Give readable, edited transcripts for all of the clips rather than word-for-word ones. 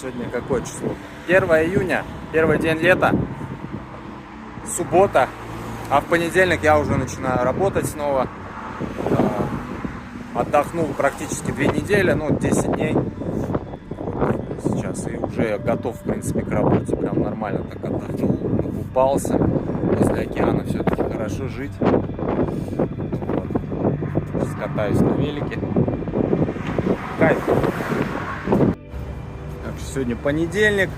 сегодня какое число? 1 июня, первый день лета, суббота. А в понедельник я уже начинаю работать снова. Отдохнул практически 2 недели, 10 дней. Сейчас и уже готов, в принципе, к работе. Прям нормально так отдохнул, накупался. Возле океана все-таки хорошо жить. Вот. Скатаюсь на велике. Кайф. Так что сегодня понедельник,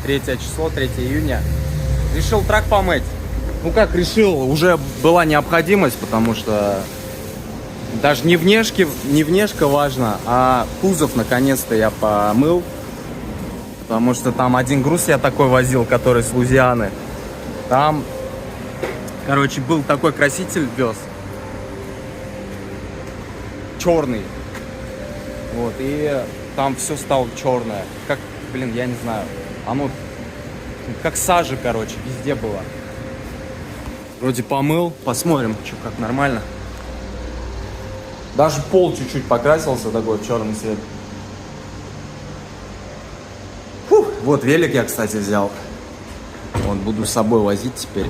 3 число, 3 июня. Решил трак помыть. Ну как решил, уже была необходимость, потому что даже не внешка важна, а кузов наконец-то я помыл. Потому что там один груз я такой возил, который с Лузианы. Там, короче, был такой краситель вез. Черный. Вот, и там все стало черное. Как, я не знаю. Оно как сажа, короче, везде было. Вроде помыл. Посмотрим, что как нормально. Даже пол чуть-чуть покрасился, такой в черный цвет. Фух. Вот велик я, кстати, взял. Вот, буду с собой возить теперь.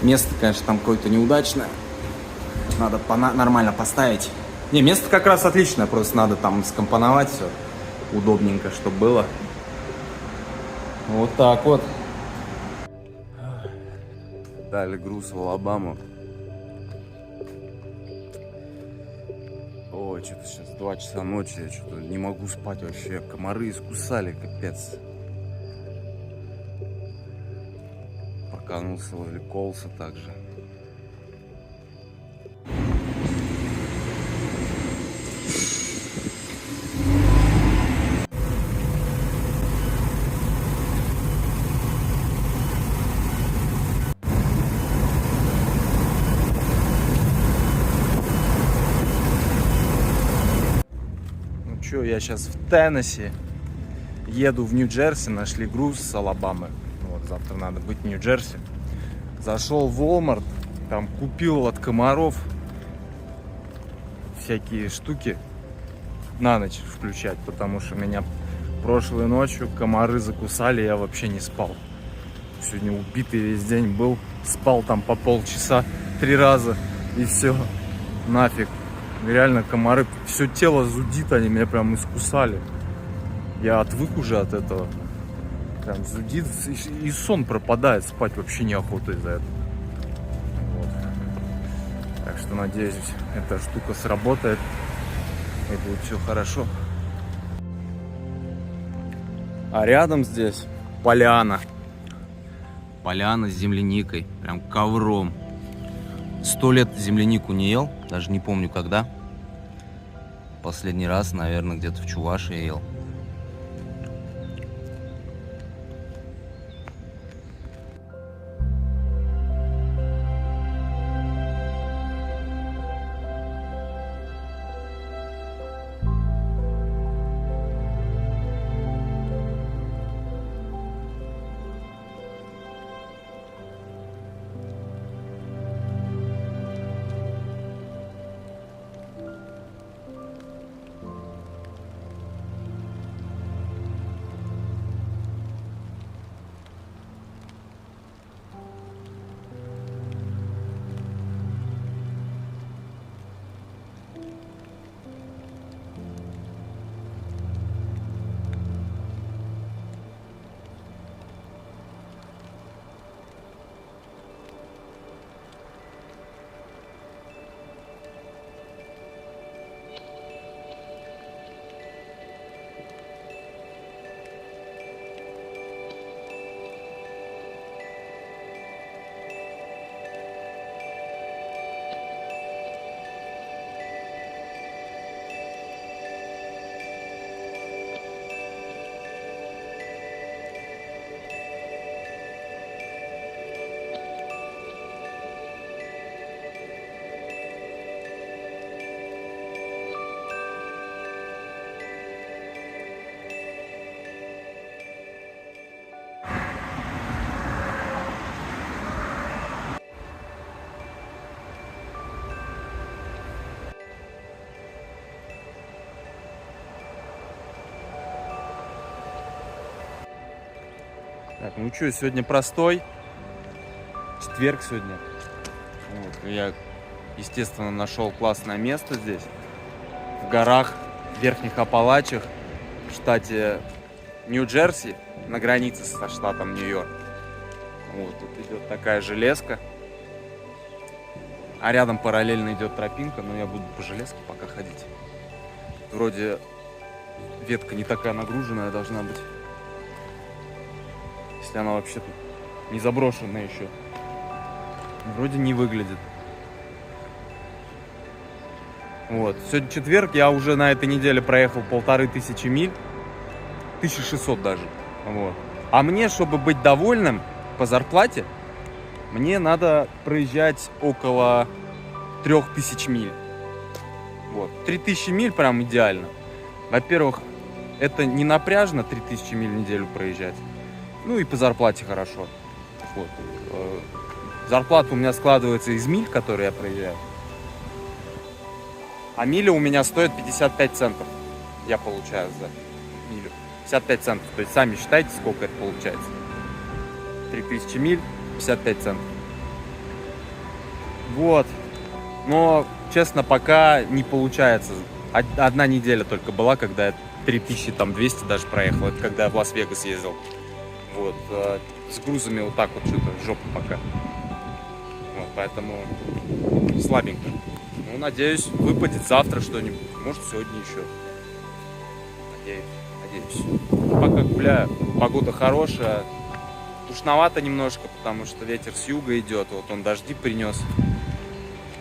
Место, конечно, там какое-то неудачное. Надо нормально поставить. Не, место как раз отличное, просто надо там скомпоновать все удобненько, чтобы было. Вот так вот. Дали груз в Алабаму. Ой, что-то сейчас 2 часа ночи, я что-то не могу спать вообще. Комары искусали, капец. Проканулся возле Колса также. Я сейчас в Теннесси, еду в Нью-Джерси, нашли груз с Алабамы. Вот, завтра надо быть в Нью-Джерси. Зашел в Walmart, там купил от комаров всякие штуки на ночь включать, потому что меня прошлой ночью комары закусали, я вообще не спал. Сегодня убитый весь день был, спал там по полчаса 3 раза и все, нафиг. Реально комары, все тело зудит, они меня прям искусали. Я отвык уже от этого. Прям зудит, и сон пропадает, спать вообще неохота из-за этого. Вот. Так что надеюсь, эта штука сработает и будет все хорошо. А рядом здесь поляна. Поляна с земляникой, прям ковром. 100 лет землянику не ел, даже не помню когда. Последний раз, наверное, где-то в Чувашии ел. Так, ну что, сегодня простой. Четверг сегодня. Вот, я, естественно, нашел классное место здесь. В горах, в Верхних Апалачах, в штате Нью-Джерси, на границе со штатом Нью-Йорк. Вот, тут идет такая железка. А рядом параллельно идет тропинка, но я буду по железке пока ходить. Вроде ветка не такая нагруженная должна быть. Если она вообще тут не заброшенная еще. Вроде не выглядит. Вот. Сегодня четверг, я уже на этой неделе проехал 1500 миль. 1600 даже. Вот. А мне, чтобы быть довольным по зарплате, мне надо проезжать около 3000 миль. Вот. 3000 миль прям идеально. Во-первых, это не напряжно 3000 миль в неделю проезжать. Ну и по зарплате хорошо. Вот. Зарплата у меня складывается из миль, которые я проезжаю. А миля у меня стоит 55 центов. Я получаю за милю. 55 центов. То есть сами считайте, сколько это получается. 3000 миль, 55 центов. Вот. Но, честно, пока не получается. Одна неделя только была, когда я 3200 даже проехал. Это когда я в Лас-Вегас ездил. Вот. С грузами вот так вот что-то жопа пока. Вот, поэтому слабенько. Ну, надеюсь, выпадет завтра что-нибудь. Может, сегодня еще. Надеюсь. Пока гуляю. Погода хорошая. Душновато немножко, потому что ветер с юга идет. Вот он дожди принес.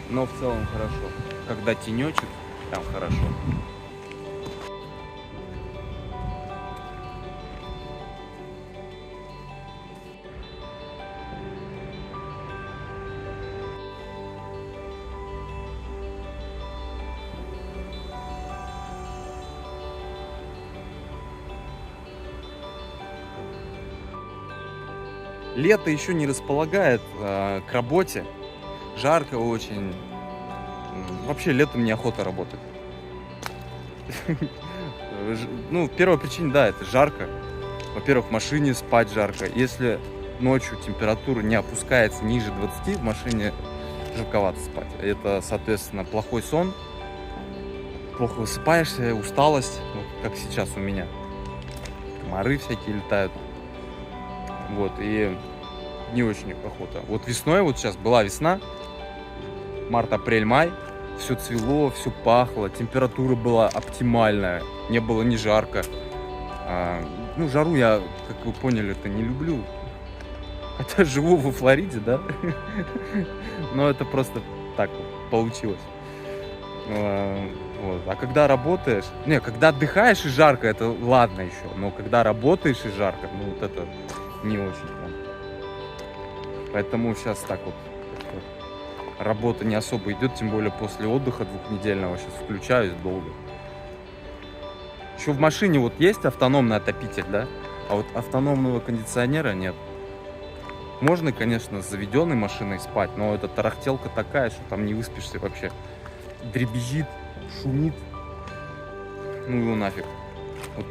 Но в целом хорошо. Когда тенечек, там хорошо. Лето еще не располагает к работе. Жарко очень. Вообще летом неохота работать. Ну, первая причина, да, это жарко. Во-первых, в машине спать жарко. Если ночью температура не опускается ниже 20, в машине жарковато спать. Это, соответственно, плохой сон. Плохо высыпаешься, усталость, вот, как сейчас у меня. Комары всякие летают. Вот, и не очень охота. Вот весной, вот сейчас была весна, март, апрель, май, все цвело, все пахло, температура была оптимальная, не было ни жарко. Ну, жару я, как вы поняли, это не люблю. Хотя живу во Флориде, да? Но это просто так вот получилось. Вот. А когда работаешь, не, когда отдыхаешь и жарко, это ладно еще, но когда работаешь и жарко, ну вот это не очень прям. Поэтому сейчас так вот работа не особо идет, тем более после отдыха двухнедельного. Сейчас включаюсь долго. Еще в машине вот есть автономный отопитель, да? А вот автономного кондиционера нет. Можно, конечно, с заведенной машиной спать, но эта тарахтелка такая, что там не выспишься вообще. Дребезжит, шумит. Ну его нафиг. Вот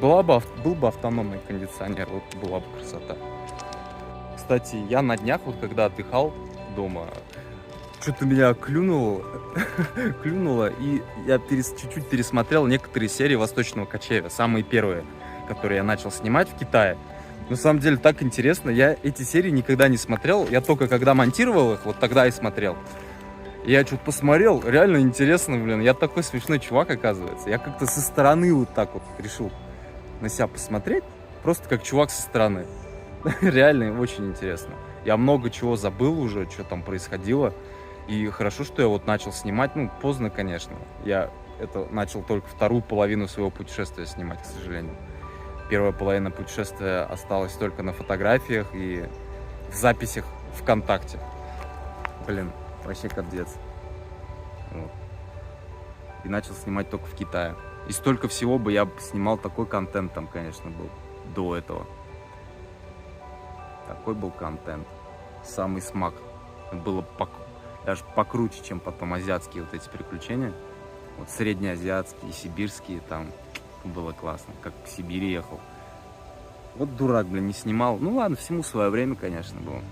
был бы автономный кондиционер, вот была бы красота. Кстати, я на днях, вот когда отдыхал дома, что-то меня клюнуло, и я чуть-чуть пересмотрел некоторые серии «Восточного кочевья», самые первые, которые я начал снимать в Китае. На самом деле так интересно, я эти серии никогда не смотрел, я только когда монтировал их, вот тогда и смотрел. Я что-то посмотрел, реально интересно, блин, я такой смешной чувак, оказывается. Я как-то со стороны вот так вот решил на себя посмотреть, просто как чувак со стороны. Реально очень интересно. Я много чего забыл уже, что там происходило. И хорошо, что я вот начал снимать. Ну, поздно, конечно. Я это начал только вторую половину своего путешествия снимать, к сожалению. Первая половина путешествия осталась только на фотографиях и в записях ВКонтакте. Блин, вообще капец. Вот. И начал снимать только в Китае. И столько всего бы я снимал, такой контент там, конечно, был до этого. Такой был контент. Самый смак. Было даже покруче, чем потом азиатские вот эти приключения. Вот среднеазиатские, сибирские, там было классно. Как в Сибири ехал. Вот дурак, блин, не снимал. Ну ладно, всему свое время, конечно, было.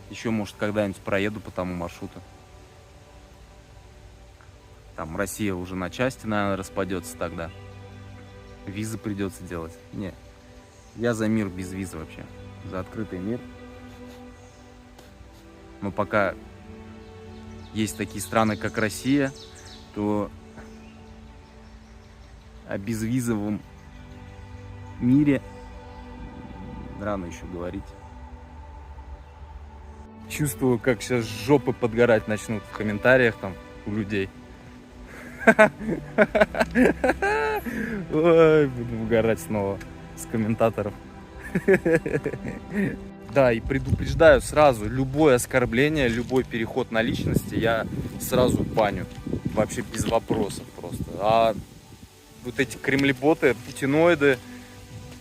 Еще, может, когда-нибудь проеду по тому маршруту. Там Россия уже на части, наверное, распадется тогда. Визы придется делать. Не, я за мир без визы вообще. За открытый мир. Но пока есть такие страны, как Россия, то о безвизовом мире рано еще говорить. Чувствую, как сейчас жопы подгорать начнут в комментариях там у людей. Ой, буду угорать снова с комментаторов. Да, и предупреждаю сразу, любое оскорбление, любой переход на личности я сразу баню. Вообще без вопросов просто. А вот эти кремлеботы, путиноиды,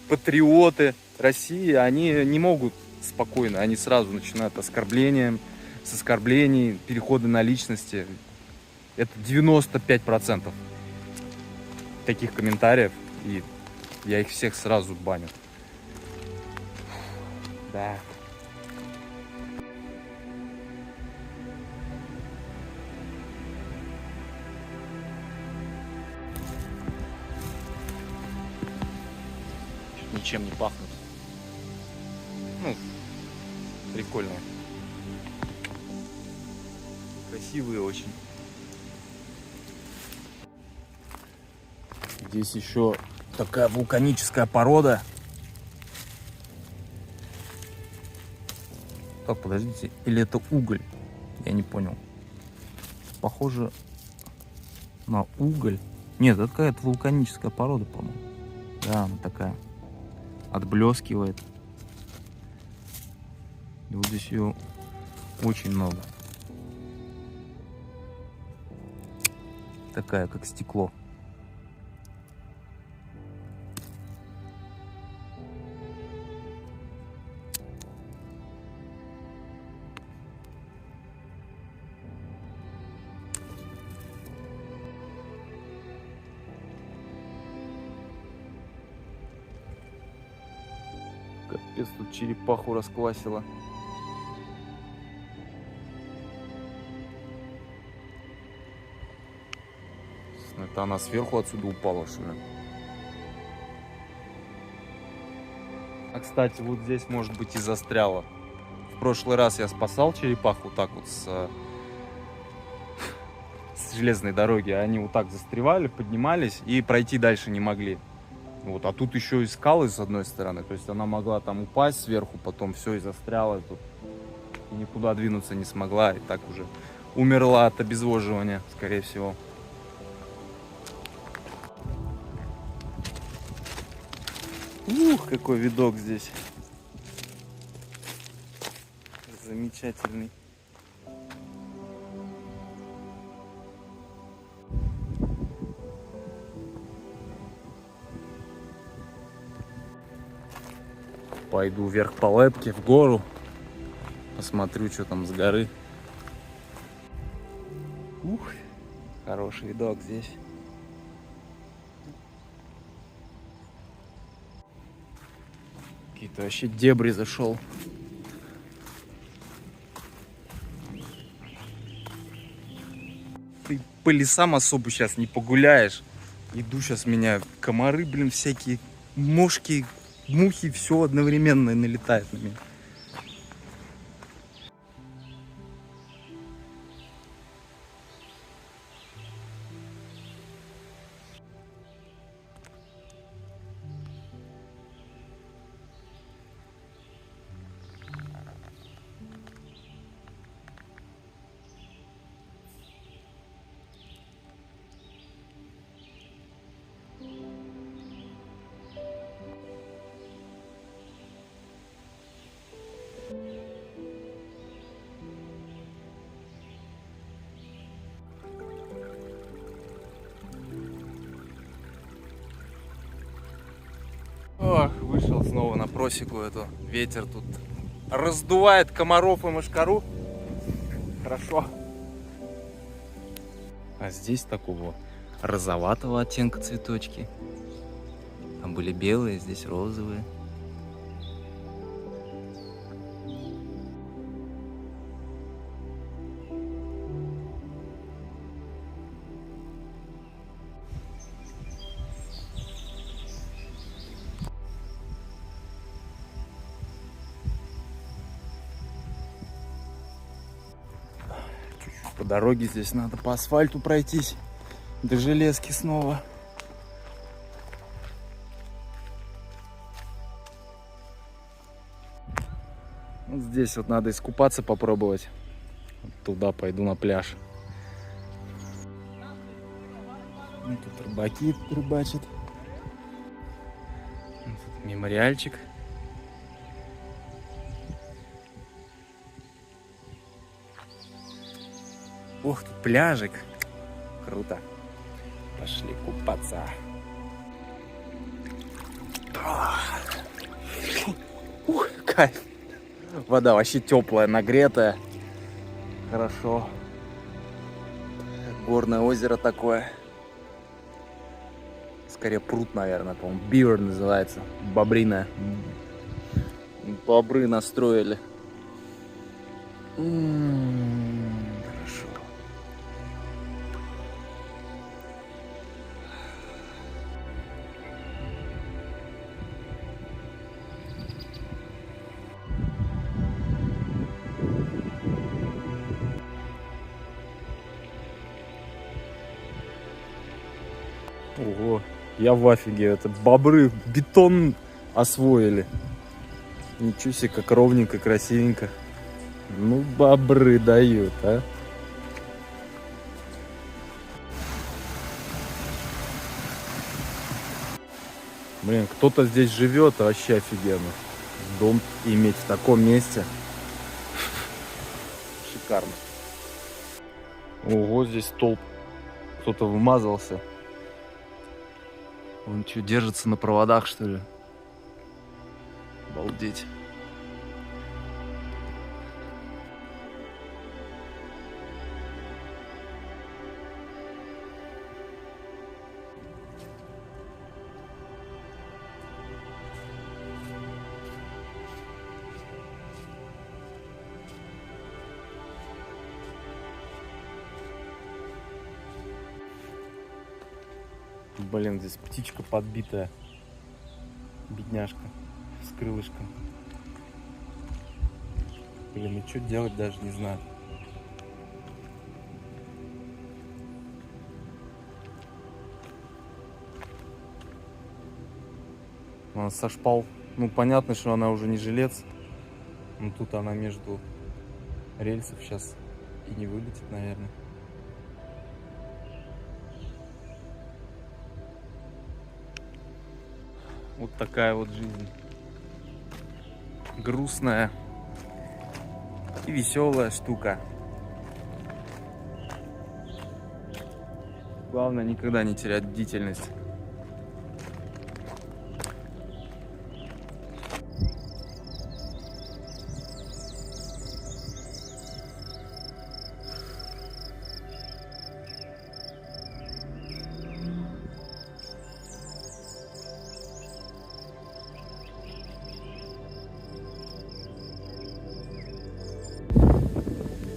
патриоты России, они не могут спокойно. Они сразу начинают оскорблением, с оскорблений, переходы на личности. Это 95% таких комментариев. И я их всех сразу баню. Да. Ничем не пахнут. Ну, прикольные. Красивые очень. Здесь еще такая вулканическая порода. Так, подождите, или это уголь? Я не понял. Похоже на уголь. Нет, это какая-то вулканическая порода, по-моему. Да, она такая. Отблескивает. И вот здесь ее очень много. Такая, как стекло. Капец, тут черепаху расквасила. Это она сверху отсюда упала, что ли? А, кстати, вот здесь, может быть, и застряла. В прошлый раз я спасал черепаху вот так вот с железной дороги. Они вот так застревали, поднимались и пройти дальше не могли. Вот, а тут еще и скалы с одной стороны. То есть она могла там упасть сверху, потом все и застряла тут. И никуда двинуться не смогла. И так уже умерла от обезвоживания, скорее всего. Ух, какой видок здесь. Замечательный. Пойду вверх по Лепке, в гору. Посмотрю, что там с горы. Ух, хороший видок здесь. Какие-то вообще дебри зашел. Ты по лесам особо сейчас не погуляешь. Иду сейчас, меня комары, блин, всякие, мошки, мухи, все одновременно налетает на меня. Ох, вышел снова на просеку эту. Ветер тут раздувает комаров и мошкару. Хорошо. А здесь такого розоватого оттенка цветочки. Там были белые, здесь розовые. По дороге здесь надо по асфальту пройтись до железки снова. Вот здесь вот надо искупаться попробовать. Туда пойду на пляж. Ну, тут рыбаки рыбачат. Тут мемориальчик. Ух, тут пляжик. Круто. Пошли купаться. Ух, кайф. Вода вообще теплая, нагретая. Хорошо. Горное озеро такое. Скорее пруд, наверное, по-моему. Бивер называется. Бобриная. Бобры настроили. Хорошо. Ого, я в афиге. Это бобры бетон освоили. Ничего себе, как ровненько, красивенько. Ну, бобры дают, а. Блин, кто-то здесь живет, вообще офигенно. Дом иметь в таком месте. Шикарно. Ого, здесь столб. Кто-то вмазался. Он что, держится на проводах, что ли? Обалдеть. Блин, здесь птичка подбитая. Бедняжка. С крылышком. Блин, ну что делать даже не знаю. Она со шпал. Ну, понятно, что она уже не жилец. Но тут она между рельсов сейчас и не вылетит, наверное. Вот такая вот жизнь. Грустная и веселая штука. Главное никогда не терять бдительность.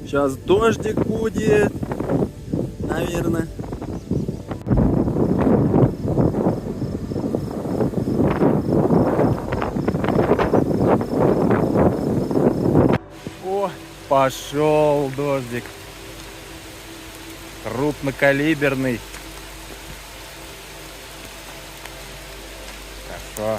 Сейчас дождик будет, наверное. О, пошел дождик. Крупнокалиберный. Хорошо.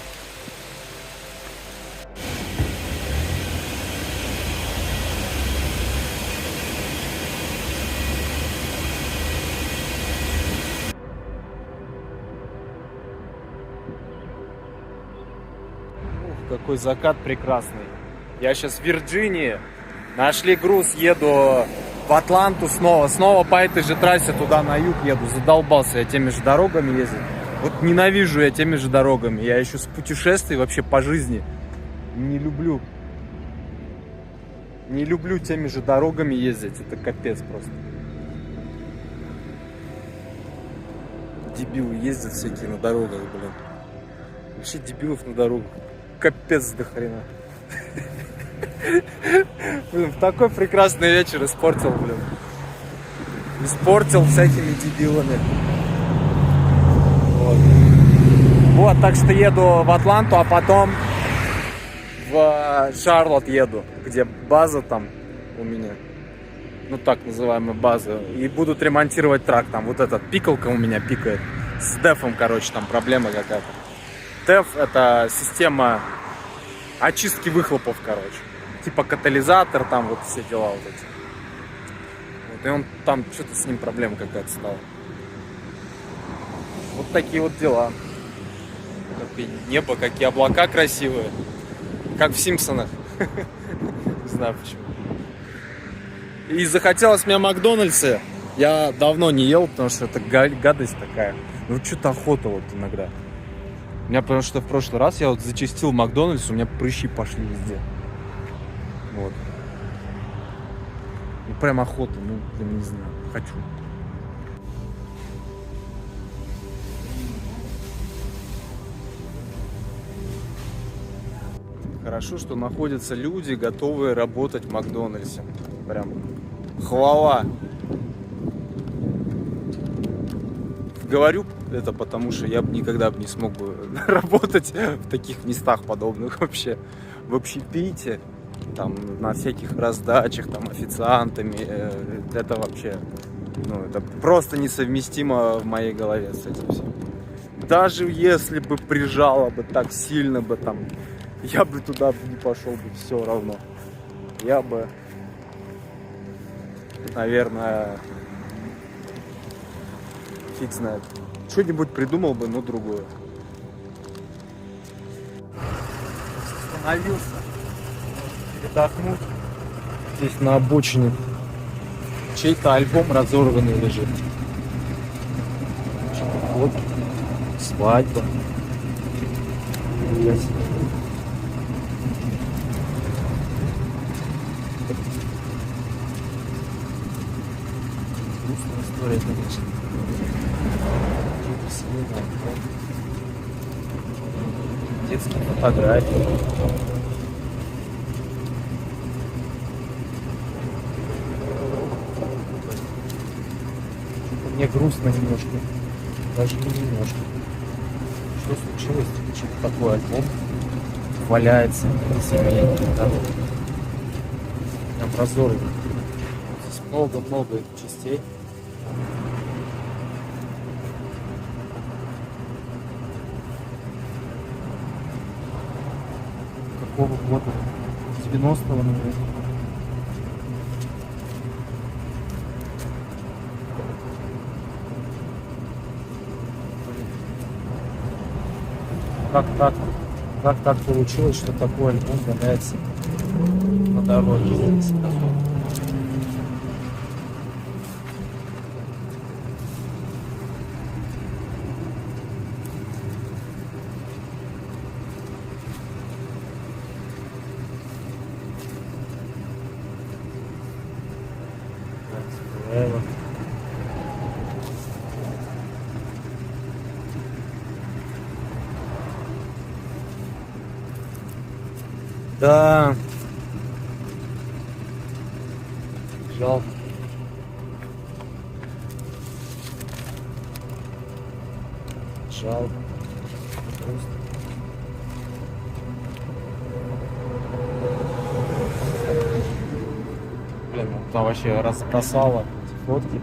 Какой закат прекрасный. Я сейчас в Вирджинии. Нашли груз, еду в Атланту снова. Снова по этой же трассе туда на юг еду. Задолбался я теми же дорогами ездить. Вот ненавижу я теми же дорогами. Я еще с путешествий вообще по жизни не люблю. Не люблю теми же дорогами ездить. Это капец просто. дебилы ездят всякие на дорогах, блин. Вообще дебилов на дорогах. Капец до хрена. Блин, в такой прекрасный вечер испортил, блин. Испортил всякими дебилами. Вот, так что еду в Атланту, а потом в Шарлотт еду, где база там у меня. Ну, так называемая база. И будут ремонтировать трак. Там вот этот пикалка у меня пикает. С дефом, короче, там проблема какая-то. Деф — это система очистки выхлопов, короче. Типа катализатор, там вот все дела вот эти. Вот, и он там, что-то с ним проблема какая-то стала. Вот такие вот дела. Как небо, какие облака красивые. Как в Симпсонах. Не знаю почему. И захотелось мне Макдональдса. Я давно не ел, потому что это гадость такая. Ну что-то охота вот иногда. У меня, потому что в прошлый раз я вот зачастил в Макдональдс, у меня прыщи пошли везде. Вот. Ну прям охота, ну блин, не знаю, хочу. Хорошо, что находятся люди, готовые работать в Макдональдсе. Прям хвала. Говорю это потому, что я бы никогда бы не смог бы работать в таких местах подобных вообще. В общепите, там, на всяких раздачах, там, официантами. Это вообще, ну, это просто несовместимо в моей голове с этим всем. Даже если бы прижало бы так сильно бы там, я бы туда не пошел бы все равно. Я бы, наверное, фиг знает. Что-нибудь придумал бы, но другое. Остановился передохнуть. Здесь на обочине чей-то альбом разорванный лежит. Вот свадьба. Грустная история, конечно. Детские фотографии. Мне грустно немножко. Даже не немножко. Что случилось? Что-то такой альбом валяется семейный, да? Прям разорван. Здесь много-много частей. Какого года? 90-го, наверное. Как так получилось, что такой альбом валяется на дороге? Да. Жалко. Жалко. Грустно. Блин, там вообще разбросала эти фотки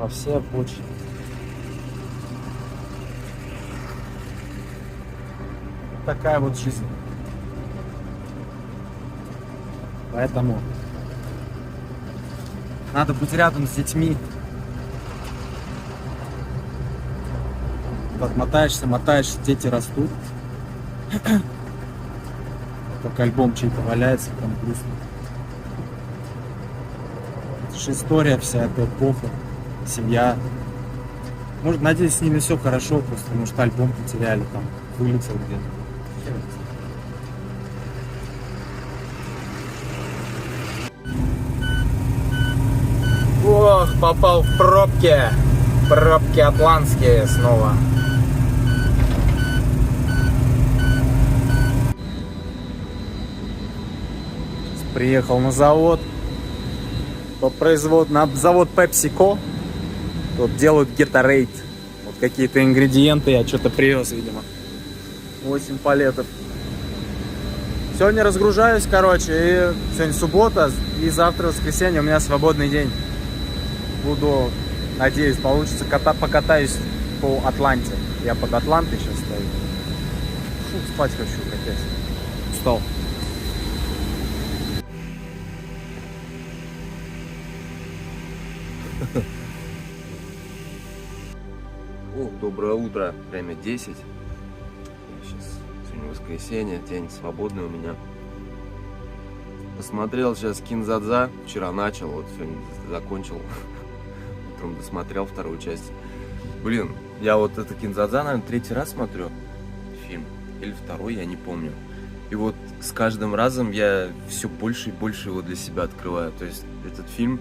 по всей обочине. Такая вот жизнь. Поэтому надо быть рядом с детьми. Так мотаешься, дети растут. Как альбом чей-то валяется, прям грустно. Это же история вся, эта эпоха, семья. Может, надеюсь, с ними все хорошо, просто может альбом потеряли, там, вылетел где-то. Ох, попал в пробки. Пробки атлантские снова. Сейчас приехал на завод. На завод PepsiCo. Тут делают Gatorade. Вот какие-то ингредиенты я что-то привез, видимо. 8 палетов. Сегодня разгружаюсь, короче, и сегодня суббота, и завтра воскресенье у меня свободный день. Буду, надеюсь, получится, покатаюсь по Атланте. Я под Атлантой сейчас стою. Фу, спать хочу, капец. Устал. О, доброе утро, время 10. Сейчас сегодня воскресенье, день свободный у меня. Посмотрел сейчас Кинзадза, вчера начал, вот сегодня закончил. Утром досмотрел вторую часть. Блин, я вот это Кинзадза, наверное, третий раз смотрю фильм. Или второй, я не помню. И вот с каждым разом я все больше и больше его для себя открываю. То есть этот фильм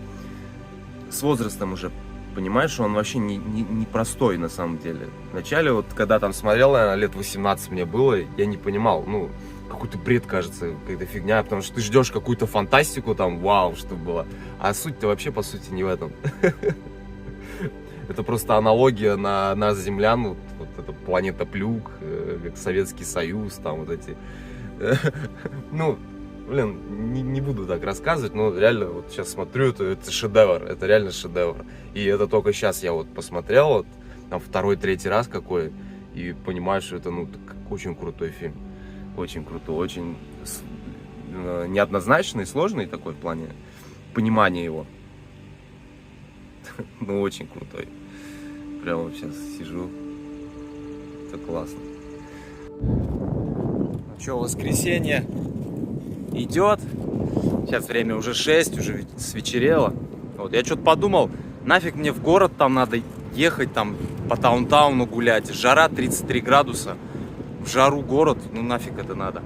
с возрастом уже, понимаешь, он вообще не простой на самом деле. Вначале, вот когда там смотрел, наверное, лет 18 мне было, я не понимал, ну, какой-то бред, кажется, какая-то фигня, потому что ты ждешь какую-то фантастику, там, вау, что было. А суть-то вообще, по сути, не в этом. Это просто аналогия на нас, землян, вот эта планета Плюк, Советский Союз, там вот эти... Ну, блин, не буду так рассказывать, но реально вот сейчас смотрю, это шедевр, это реально шедевр. И это только сейчас я вот посмотрел, вот там второй, третий раз какой, и понимаю, что это, ну, очень крутой фильм. Очень крутой, очень неоднозначный, сложный такой в плане понимания его. Ну, очень крутой. Прямо вот сейчас сижу. Это классно. Ну что, воскресенье идет. Сейчас время уже 6, уже свечерело. Вот, я что-то подумал, нафиг мне в город там надо ехать, там по таунтауну гулять. Жара 33 градуса. В жару город, ну нафиг это надо.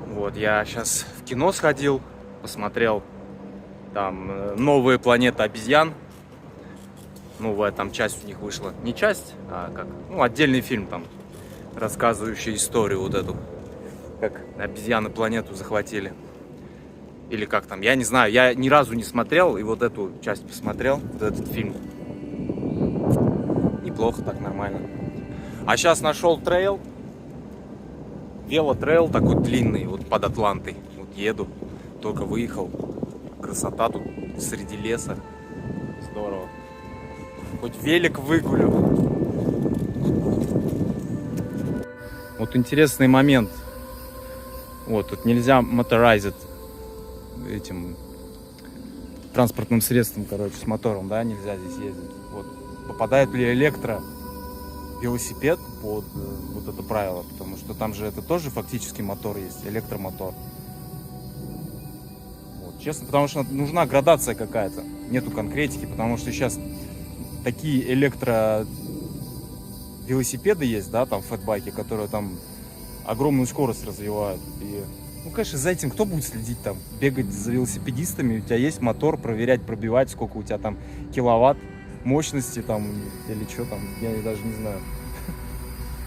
Вот, я сейчас в кино сходил, посмотрел там «Новая планета обезьян». Новая там часть у них вышла. Не часть, а как, ну, отдельный фильм там, рассказывающий историю вот эту. Как обезьяны планету захватили. Или как там, я не знаю, я ни разу не смотрел, и вот эту часть посмотрел, вот этот фильм. Неплохо, так нормально. А сейчас нашел трейл. Велотрейл такой длинный, вот под Атлантой. Вот еду, только выехал. Красота тут среди леса. Здорово. Хоть велик выгулю. Вот интересный момент. Вот, тут нельзя motorized этим транспортным средством, короче, с мотором, да, нельзя здесь ездить. Вот. Попадает ли электровелосипед под вот это правило, потому что там же это тоже фактически мотор есть, электромотор. Вот, честно, потому что нужна градация какая-то, нету конкретики, потому что сейчас такие электровелосипеды есть, да, там фэтбайки, которые там огромную скорость развивают. И, ну, конечно, за этим кто будет следить там? Бегать за велосипедистами, у тебя есть мотор, проверять, пробивать, сколько у тебя там киловатт мощности там, или что там, я даже не знаю.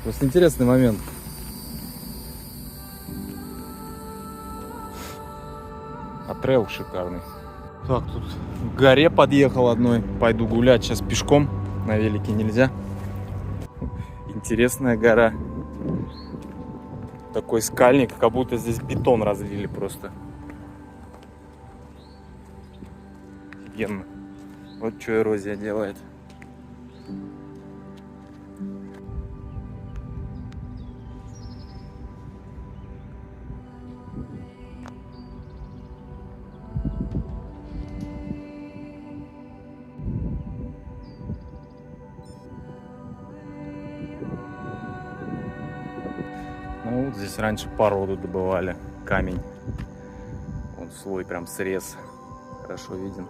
Просто интересный момент. А трейл шикарный. Так, тут к горе подъехал одной. Пойду гулять сейчас пешком. На велике нельзя. Интересная гора. Такой скальник, как будто здесь бетон разлили просто. Офигенно. Вот что эрозия делает. Ну вот здесь раньше породу добывали, камень. Вот слой прям срез, хорошо виден.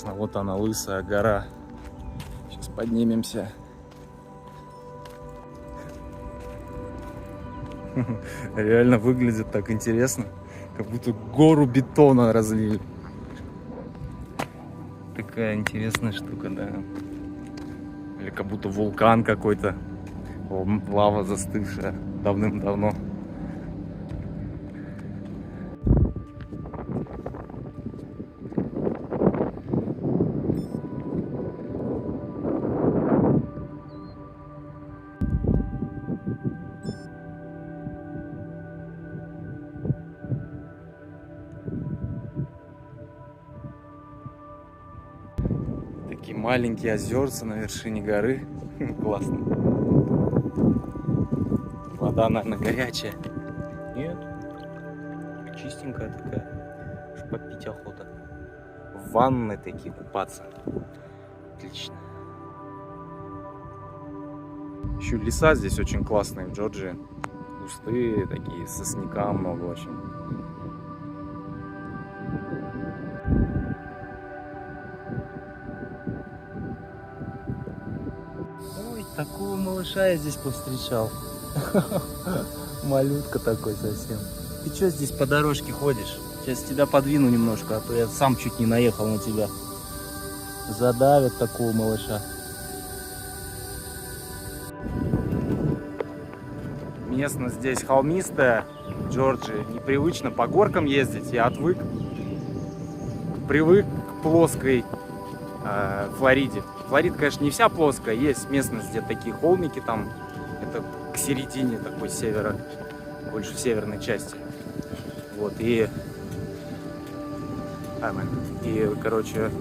А вот она, лысая гора. Сейчас поднимемся. Реально выглядит так интересно, как будто гору бетона разлили. Так такая интересная штука, да. Или как будто вулкан какой-то. Лава застывшая давным-давно. Такие маленькие озерца на вершине горы. Классно. Вода, наверное, горячая. Нет. Чистенькая такая. Аж попить охота. В ванны такие купаться. Отлично. Еще леса здесь очень классные в Джорджии. Густые такие, сосняка много очень. Ой, такого малыша я здесь повстречал. Малютка такой совсем. Ты что здесь по дорожке ходишь? Сейчас тебя подвину немножко, а то я сам чуть не наехал на тебя. Задавят такого малыша. Местность здесь холмистая, в Джорджии. Непривычно по горкам ездить. Я отвык. Привык к плоской Флориде. Флорида, конечно, не вся плоская. Есть местность, где такие холмики там. Это к середине такой севера, больше в северной части. Вот, короче,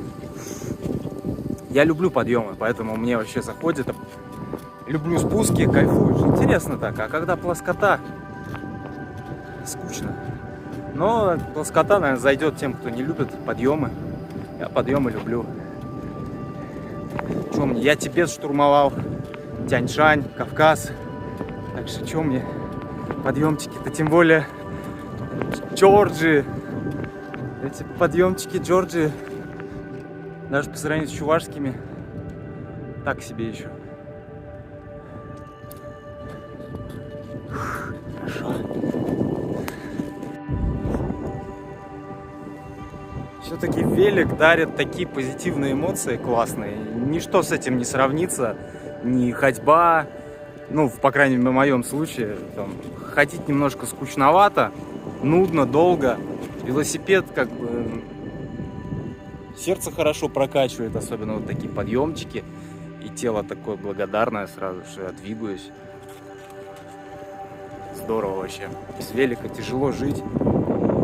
я люблю подъемы, поэтому мне вообще заходит. Люблю спуски, кайфуешь. Интересно так, а когда плоскота, скучно. Но плоскота, наверное, зайдет тем, кто не любит подъемы. Я подъемы люблю. Что мне? Я Тибет штурмовал, Тяньшань, Кавказ. Так что что мне подъемчики-то, тем более Джорджии. Эти подъемчики Джорджии, даже по сравнению с чувашскими, так себе еще. Хорошо. Все-таки велик дарит такие позитивные эмоции классные. Ничто с этим не сравнится. Ни ходьба, ну, по крайней мере, в моем случае, там, ходить немножко скучновато, нудно, долго. Велосипед, как бы, сердце хорошо прокачивает, особенно вот такие подъемчики. И тело такое благодарное сразу, что я двигаюсь. Здорово вообще. Без велика тяжело жить.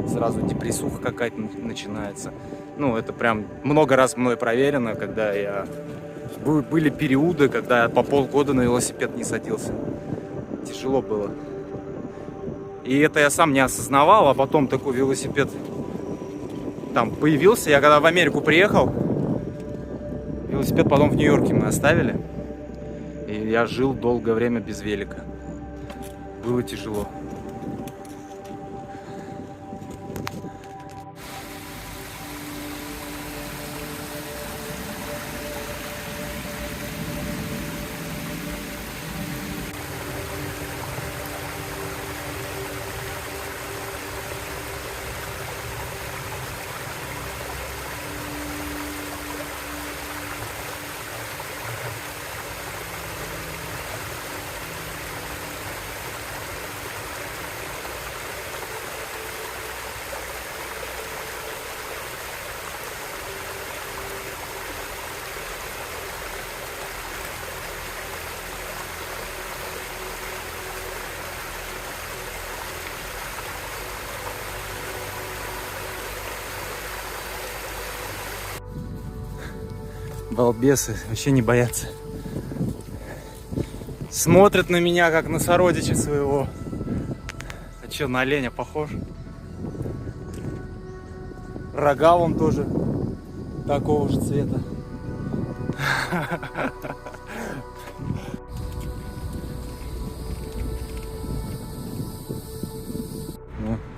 Сразу депрессуха какая-то начинается. Ну, это прям много раз мной проверено, когда были периоды, когда я по полгода на велосипед не садился. Тяжело было. И это я сам не осознавал, а потом такой велосипед там появился. Я когда в Америку приехал, велосипед потом в Нью-Йорке мы оставили. И я жил долгое время без велика. Было тяжело. Балбесы вообще не боятся. Смотрят на меня, как на сородича своего. А че, на оленя похож? Рога вон тоже такого же цвета.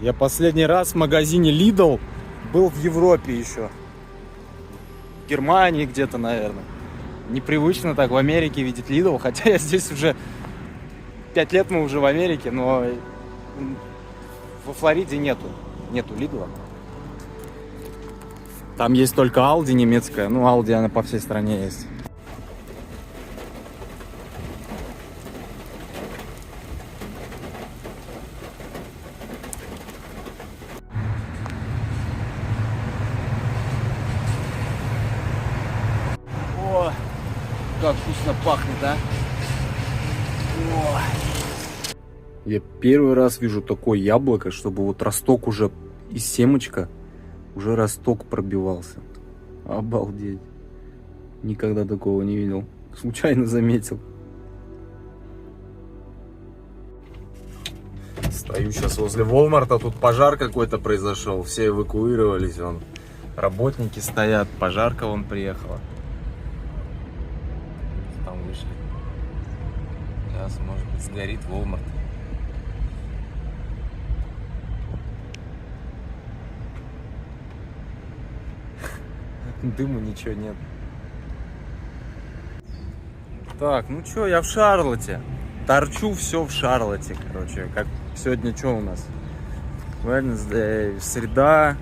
Я последний раз в магазине Lidl был в Европе еще. В Германии где-то, наверное. Непривычно так в Америке видеть Lidl, хотя я здесь уже 5 лет мы уже в Америке, но во Флориде нету Lidl. Там есть только Audi немецкая. Ну, Audi она по всей стране есть. О, как вкусно пахнет, а? О. Я первый раз вижу такое яблоко, чтобы вот росток уже из семечка, уже росток пробивался. Обалдеть. Никогда такого не видел. Случайно заметил. Стою сейчас возле Walmart, тут пожар какой-то произошел. Все эвакуировались, вон. Работники стоят, пожарка вон приехала. Там вышли. Сейчас, может быть, сгорит Walmart. Дыма ничего нет. Так, ну чё, я в Шарлотте. Торчу все в Шарлотте, короче. Как сегодня что у нас? Wednesday, среда.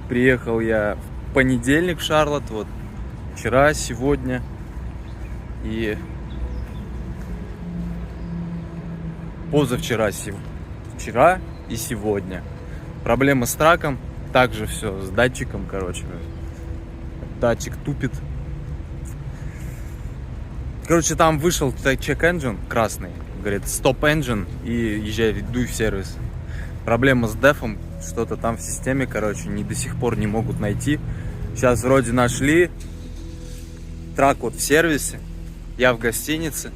Приехал я в понедельник в Шарлотт. Вот вчера, сегодня. И позавчера, вчера и сегодня. Проблема с траком. Также все с датчиком, короче. Датчик тупит. Короче, там вышел check engine красный. Говорит, stop engine и езжай, дуй в сервис. Проблема с дефом. Что-то там в системе, короче, до сих пор не могут найти. Сейчас вроде нашли. Трак вот в сервисе. Я в гостинице.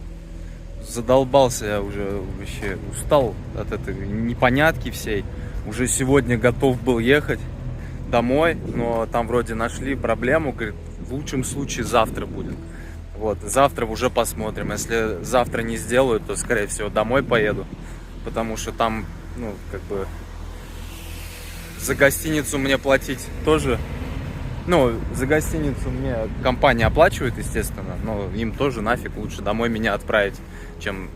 Задолбался я уже, вообще устал от этой непонятки всей. Уже сегодня готов был ехать домой, но там вроде нашли проблему. Говорит, в лучшем случае завтра будет. Вот, завтра уже посмотрим. Если завтра не сделают, то, скорее всего, домой поеду. Потому что там, ну, как бы, за гостиницу мне платить тоже. Ну, за гостиницу мне компания оплачивает, естественно. Но им тоже нафиг, лучше домой меня отправить, чем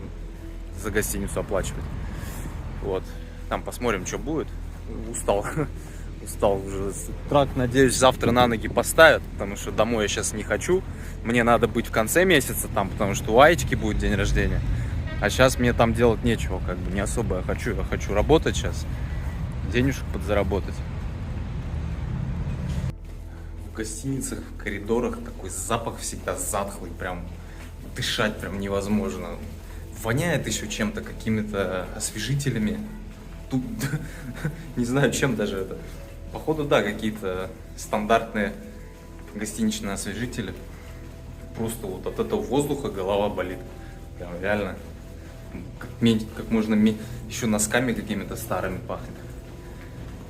за гостиницу оплачивать. Вот. Там посмотрим, что будет. Устал. Устал уже. Трак, надеюсь, завтра на ноги поставят, потому что домой я сейчас не хочу. Мне надо быть в конце месяца там, потому что у Аечки будет день рождения. А сейчас мне там делать нечего, как бы не особо я хочу работать сейчас. Денежек подзаработать. В гостиницах, в коридорах такой запах всегда затхлый, прям дышать прям невозможно. Воняет еще чем-то, какими-то освежителями. Тут не знаю, чем даже это. Походу, да, какие-то стандартные гостиничные освежители. Просто вот от этого воздуха голова болит. Прям реально. Как можно еще носками какими-то старыми пахнет.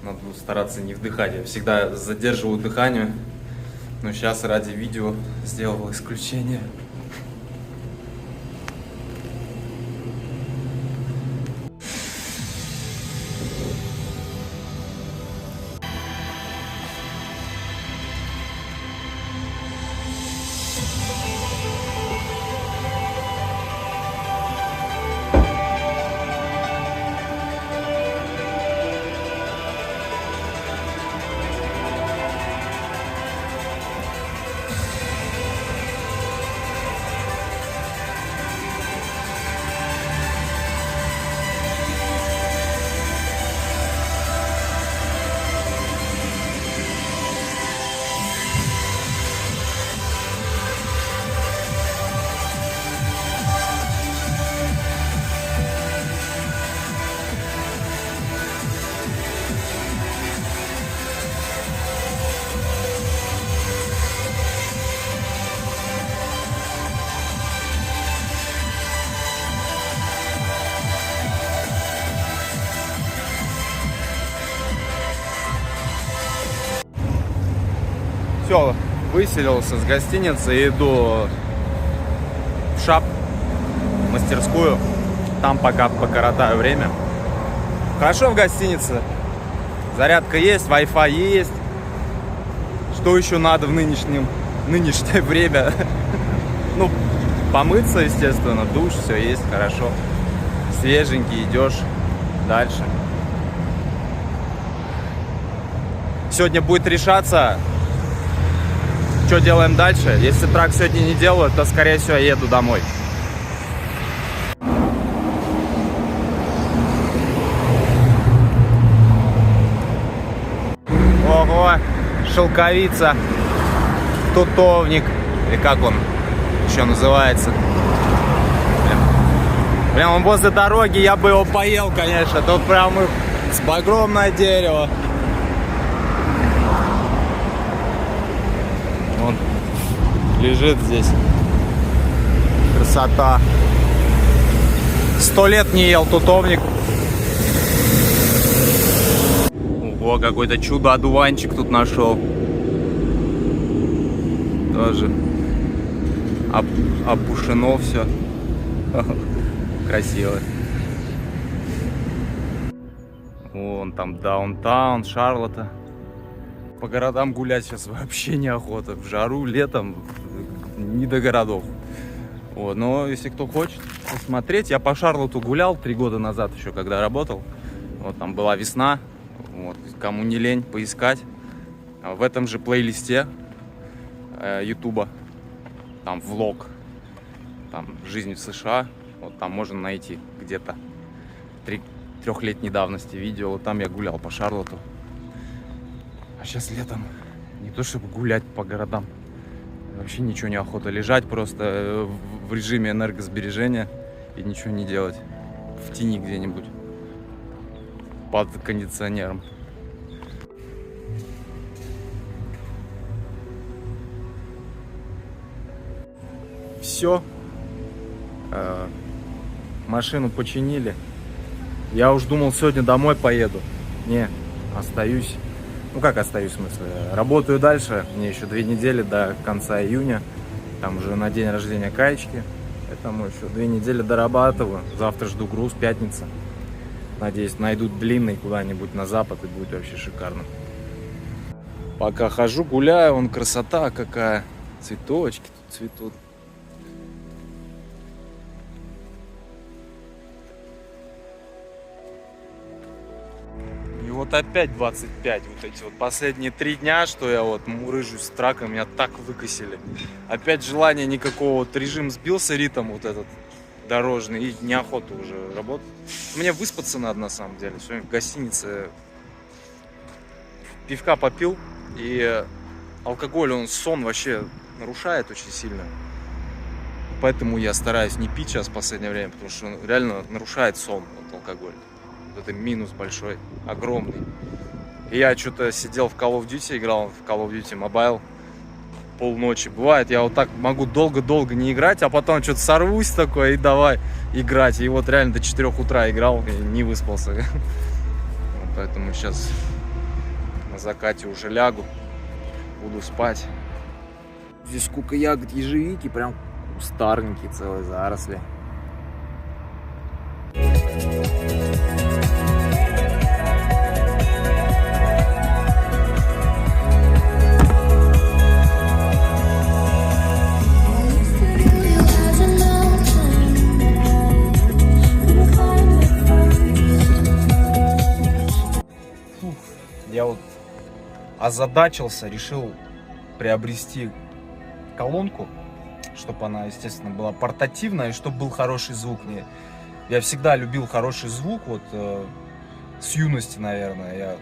Надо стараться не вдыхать. Я всегда задерживаю дыхание. Но сейчас ради видео сделал исключение. Все, выселился с гостиницы, иду в шап, мастерскую. Там пока покоротаю время. Хорошо в гостинице. Зарядка есть, Wi-Fi есть. Что еще надо в нынешнее время? Ну, помыться, естественно, душ, все есть, хорошо. Свеженький, идешь дальше. сегодня будет решаться, что делаем дальше. Если трак сегодня не делают, то, скорее всего, я еду домой. Ого, шелковица, тутовник, или как он еще называется. Прям он возле дороги, я бы его поел, конечно. Тут прям огромное дерево. Он лежит здесь. Красота. 100 лет не ел тутовник. Ого, какой-то чудо-одуванчик тут нашел. Тоже опушено все. Красиво. Вон там даунтаун, Шарлотта. По городам гулять сейчас вообще неохота. В жару, летом не до городов. Вот. Но если кто хочет посмотреть, я по Шарлотту гулял 3 года назад еще, когда работал. Вот там была весна. Вот. Кому не лень поискать. В этом же плейлисте Ютуба. Там влог. Там жизнь в США. Вот там можно найти где-то 3-летней давности видео. Вот там я гулял по Шарлотту. А сейчас летом не то чтобы гулять по городам. Вообще ничего не охота. Лежать просто в режиме энергосбережения и ничего не делать. В тени где-нибудь. Под кондиционером. Все. Машину починили. Я уж думал, сегодня домой поеду. Не, остаюсь. Ну как остаюсь, в смысле? Работаю дальше. Мне еще 2 недели до конца июня. Там уже на день рождения Каечки. Поэтому еще 2 недели дорабатываю. Завтра жду груз, пятница. Надеюсь, найдут длинный куда-нибудь на запад и будет вообще шикарно. Пока хожу, гуляю, вон красота какая. Цветочки тут цветут. И вот опять 25. Вот эти вот последние 3 дня, что я вот мурыжусь с траком, меня так выкосили. Опять желание никакого, вот режим сбился, ритм вот этот дорожный, и неохота уже работать. Мне выспаться надо на самом деле. Сегодня в гостинице пивка попил, и алкоголь, он сон вообще нарушает очень сильно. Поэтому я стараюсь не пить сейчас в последнее время, потому что он реально нарушает сон, вот алкоголь. Вот это минус большой, огромный. И я что-то сидел в Call of Duty, играл в Call of Duty Mobile полночи. Бывает, я вот так могу долго-долго не играть, а потом что-то сорвусь такое и давай играть. И вот реально до 4 утра играл и не выспался. Поэтому сейчас на закате уже лягу, буду спать. Здесь сколько ягод ежевики, прям старенькие целые заросли. Я вот озадачился, решил приобрести колонку, чтобы она, естественно, была портативная и чтобы был хороший звук. Я всегда любил хороший звук, вот с юности, наверное.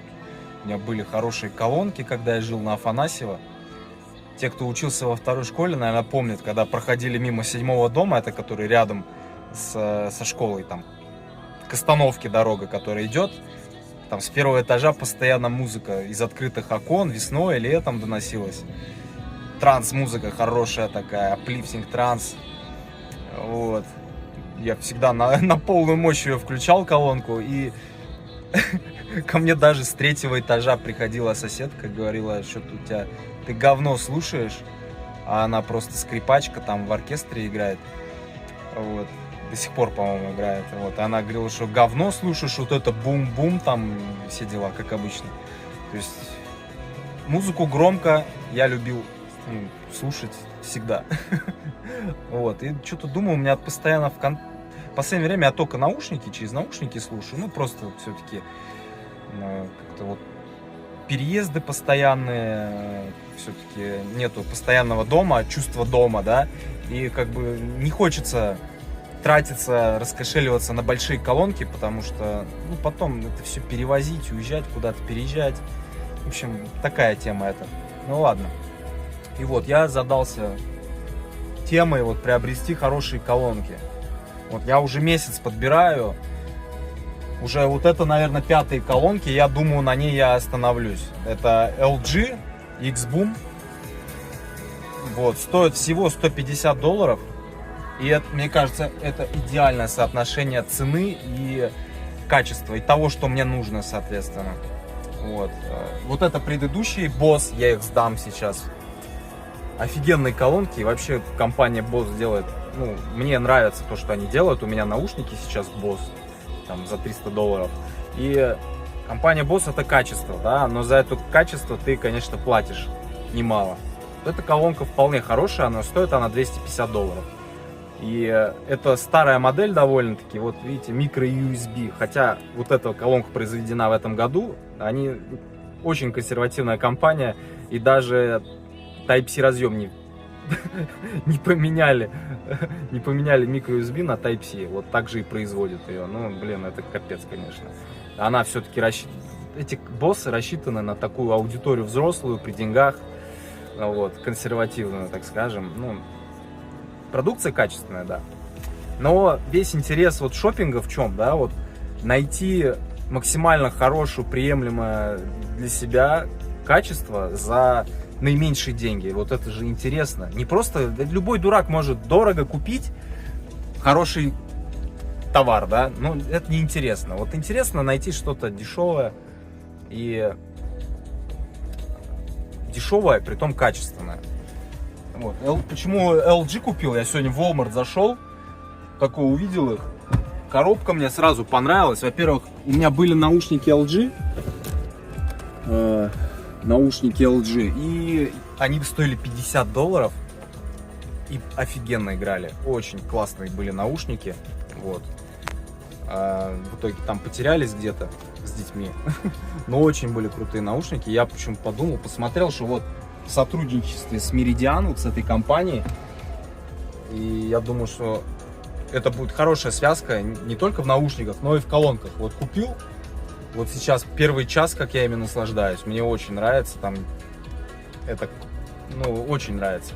У меня были хорошие колонки, когда я жил на Афанасьева. Те, кто учился во 2-й школе, наверное, помнят, когда проходили мимо 7-го дома, это который рядом со школой, там, к остановке дорога, которая идет. Там с 1-го этажа постоянно музыка из открытых окон, весной, летом доносилась. Транс-музыка хорошая такая, аплифтинг транс. Вот. Я всегда на полную мощь ее включал, колонку, и ко мне даже с 3-го этажа приходила соседка, говорила, что ты говно слушаешь, а она просто скрипачка, там в оркестре играет. Вот. До сих пор, по-моему, играет. Вот. Она говорила, что говно слушаешь, вот это бум-бум, там все дела, как обычно. То есть музыку громко я любил слушать всегда. Вот. И что-то думаю, у меня постоянно в последнее время я только наушники, через наушники слушаю. Ну, просто все-таки как-то вот переезды постоянные, все-таки нету постоянного дома, чувства дома, да, и как бы не хочется тратиться, раскошеливаться на большие колонки, потому что, ну, потом это все перевозить, уезжать куда-то, переезжать. В общем, такая тема это. Ну ладно. И вот я задался темой вот приобрести хорошие колонки. Вот я уже месяц подбираю. Уже вот это, наверное, 5-е колонки. Я думаю, на ней я остановлюсь. Это LG X-Boom. Вот, стоит всего $150. И это, мне кажется, это идеальное соотношение цены и качества. И того, что мне нужно, соответственно. Вот. Вот это предыдущий Bose. Я их сдам сейчас. Офигенные колонки. И вообще компания Bose делает... Ну, мне нравится то, что они делают. У меня наушники сейчас Bose. Там за $300. И компания Bose это качество, да, но за это качество ты, конечно, платишь немало. Вот эта колонка вполне хорошая, но стоит она $250. И это старая модель довольно-таки, вот видите, микро-USB, хотя вот эта колонка произведена в этом году, они очень консервативная компания, и даже Type-C разъем не поменяли микро-USB на Type-C. Вот так же и производят ее. Ну, блин, это капец, конечно. Она все-таки эти боссы рассчитаны на такую аудиторию взрослую, при деньгах, вот, консервативную, так скажем. Ну, продукция качественная, да. Но весь интерес вот шопинга в чем, да, вот найти максимально хорошую, приемлемое для себя качество за наименьшие деньги. Вот это же интересно. Не просто любой дурак может дорого купить хороший товар, да, но это не интересно. Вот интересно найти что-то дешевое и дешевое, притом качественное. Вот. Почему LG купил? Я сегодня в Walmart зашел, такой увидел их. Коробка мне сразу понравилась. Во-первых, у меня были наушники LG. Наушники LG, и они стоили $50 и офигенно играли, очень классные были наушники, вот. В итоге там потерялись где-то с детьми, но очень были крутые наушники. Я почему-то подумал, посмотрел, что вот в сотрудничестве с Meridian, вот с этой компанией, и я думаю, что это будет хорошая связка не только в наушниках, но и в колонках. Вот купил. Вот сейчас первый час, как я ими наслаждаюсь, мне очень нравится, там, это, ну, очень нравится.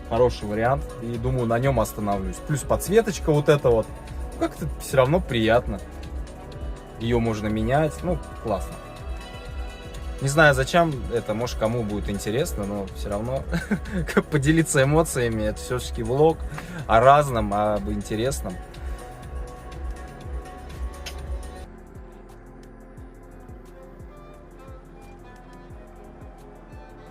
Хороший вариант, и думаю, на нем остановлюсь. Плюс подсветочка вот эта вот, как-то все равно приятно. Ее можно менять, ну, классно. Не знаю, зачем это, может, кому будет интересно, но все равно поделиться эмоциями, это все-таки влог о разном, об интересном.